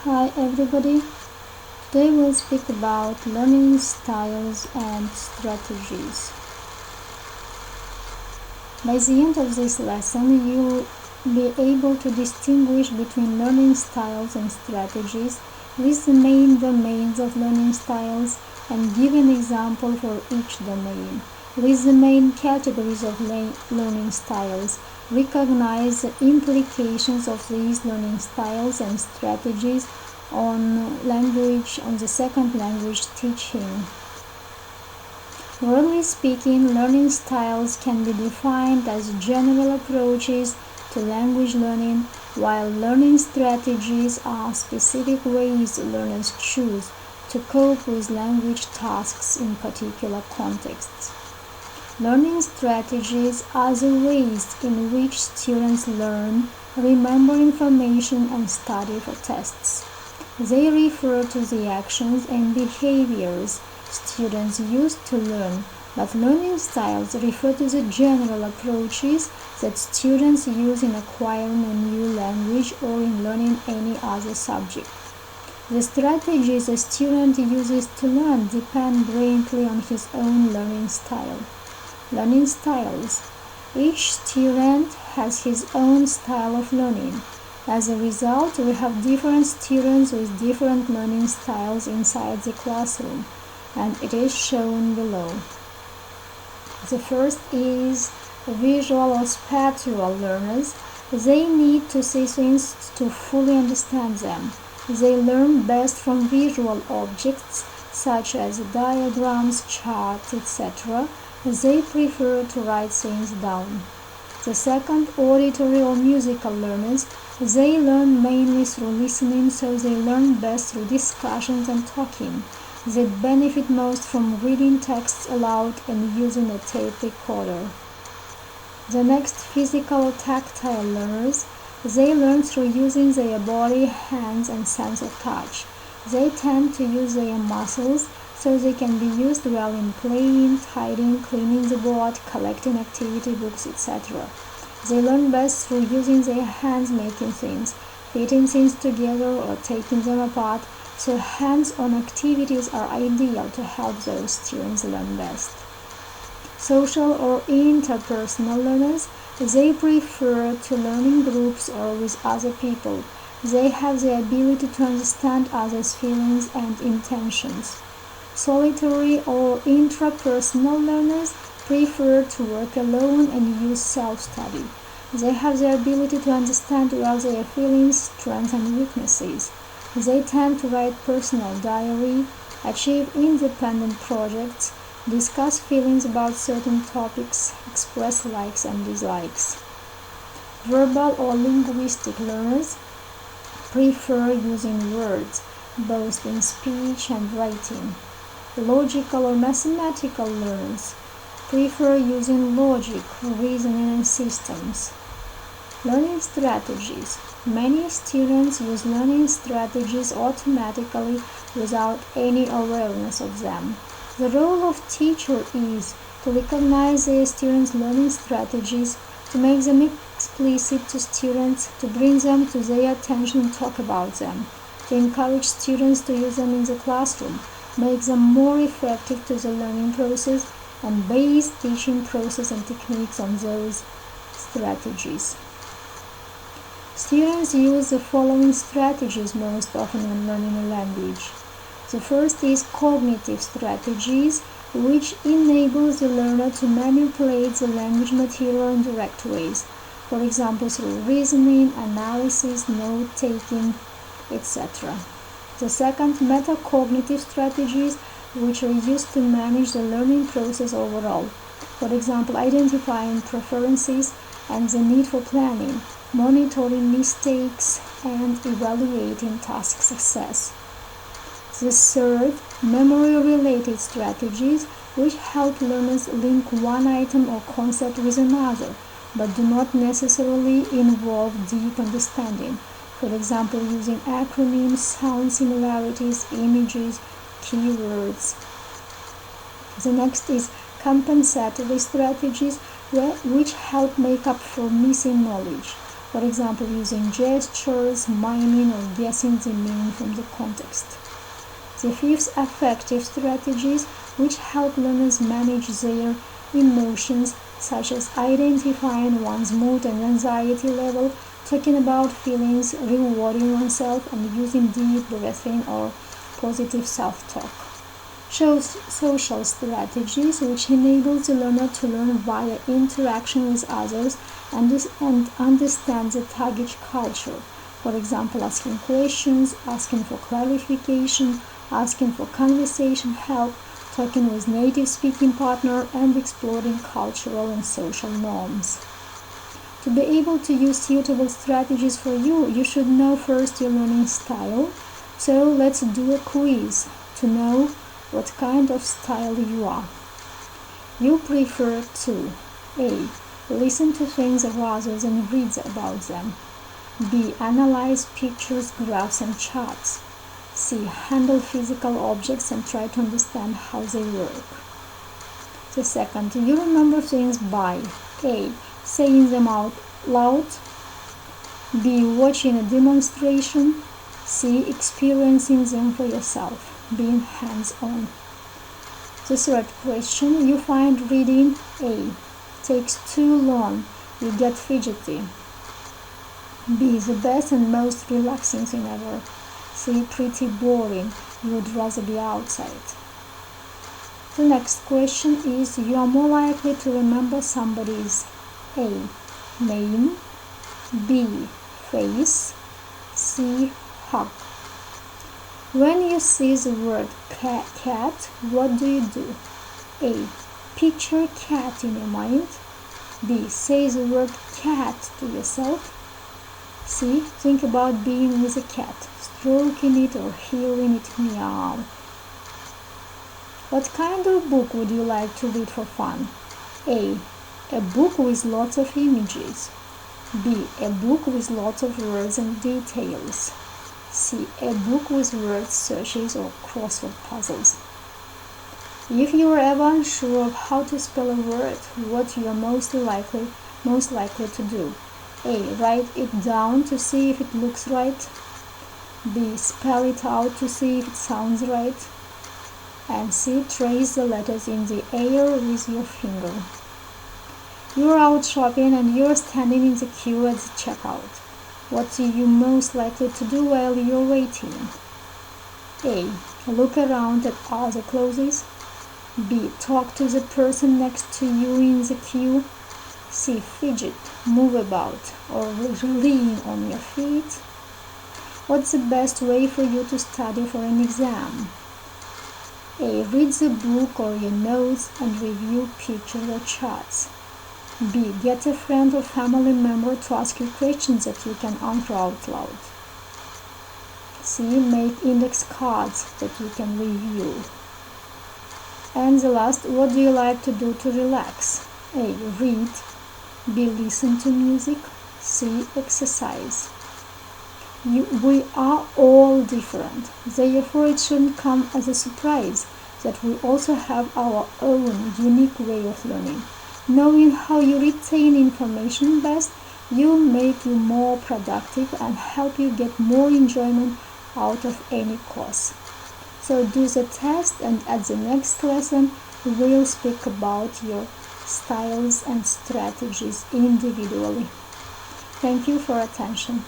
Hi everybody, today we'll speak about learning styles and strategies. By the end of this lesson, you'll be able to distinguish between learning styles and strategies, list the main domains of learning styles, and give an example for each domain. List the main categories of learning styles. Recognize the implications of these learning styles and strategies on the second language teaching. Broadly speaking, learning styles can be defined as general approaches to language learning, while learning strategies are specific ways learners choose to cope with language tasks in particular contexts. Learning strategies are the ways in which students learn, remember information, and study for tests. They refer to the actions and behaviors students use to learn, but learning styles refer to the general approaches that students use in acquiring a new language or in learning any other subject. The strategies a student uses to learn depend greatly on his own learning style. Learning styles. Each student has his own style of learning. As a result, we have different students with different learning styles inside the classroom, and it is shown below. The first is visual or spatial learners. They need to see things to fully understand them. They learn best from visual objects such as diagrams, charts, etc. They prefer to write things down. The second, auditory or musical learners. They learn mainly through listening, so they learn best through discussions and talking. They benefit most from reading texts aloud and using a tape recorder. The next, physical or tactile learners. They learn through using their body, hands, and sense of touch. They tend to use their muscles, so they can be used well in playing, tidying, cleaning the board, collecting activity books, etc. They learn best through using their hands, making things, fitting things together, or taking them apart, so hands-on activities are ideal to help those students learn best. Social or interpersonal learners. They prefer to learn in groups or with other people. They have the ability to understand others' feelings and intentions. Solitary or intrapersonal learners prefer to work alone and use self-study. They have the ability to understand well their feelings, strengths, and weaknesses. They tend to write personal diary, achieve independent projects, discuss feelings about certain topics, express likes and dislikes. Verbal or linguistic learners prefer using words, both in speech and writing. Logical or mathematical learners prefer using logic, reasoning, and systems. Learning strategies. Many students use learning strategies automatically without any awareness of them. The role of teacher is to recognize their students' learning strategies, to make them explicit to students, to bring them to their attention and talk about them, to encourage students to use them in the classroom, make them more effective to the learning process, and base teaching process and techniques on those strategies. Students use the following strategies most often when learning a language. The first is cognitive strategies, which enables the learner to manipulate the language material in direct ways, for example through reasoning, analysis, note-taking, etc. The second, metacognitive strategies, which are used to manage the learning process overall, for example identifying preferences and the need for planning, monitoring mistakes, and evaluating task success. The third, memory-related strategies, which help learners link one item or concept with another, but do not necessarily involve deep understanding. For example, using acronyms, sound similarities, images, keywords. The next is compensatory strategies, which help make up for missing knowledge. For example, using gestures, miming, or guessing the meaning from the context. The fifth, affective strategies, which help learners manage their emotions, such as identifying one's mood and anxiety level, talking about feelings, rewarding oneself, and using deep breathing or positive self-talk. Social strategies, which enable the learner to learn via interaction with others and understand the target culture. For example, asking questions, asking for clarification, asking for conversation help, talking with native speaking partner, and exploring cultural and social norms. To be able to use suitable strategies for you, you should know first your learning style. So let's do a quiz to know what kind of style you are. You prefer to A. Listen to things of others and read about them. B. Analyze pictures, graphs, and charts. C. Handle physical objects and try to understand how they work. The second, you remember things by A. Saying them out loud. B. Watching a demonstration. C. Experiencing them for yourself, being hands-on. The third question, you find reading A. Takes too long, you get fidgety. B. The best and most relaxing thing ever. C. Pretty boring, you would rather be outside. The next question is, you are more likely to remember somebody's A. Name. B. Face. C. Hug. When you see the word cat, what do? A. Picture cat in your mind. B. Say the word cat to yourself. C. Think about being with a cat, stroking it or hearing it meow. What kind of book would you like to read for fun? A. A book with lots of images. B. A book with lots of words and details. C. A book with word searches or crossword puzzles. If you are ever unsure of how to spell a word, what you are most likely to do? A. Write it down to see if it looks right. B. Spell it out to see if it sounds right. And C. Trace the letters in the air with your finger. You're out shopping and you're standing in the queue at the checkout. What are you most likely to do while you're waiting? A. Look around at other clothes. B. Talk to the person next to you in the queue. C. Fidget, move about, or lean on your feet. What's the best way for you to study for an exam? A. Read the book or your notes and review pictures or charts. B. Get a friend or family member to ask you questions that you can answer out loud. C. Make index cards that you can review. And the last, what do you like to do to relax? A. Read. B. Listen to music. C. Exercise. We are all different. Therefore, it shouldn't come as a surprise that we also have our own unique way of learning. Knowing how you retain information best will make you more productive and help you get more enjoyment out of any course. So do the test, and at the next lesson we'll speak about your styles and strategies individually. Thank you for attention.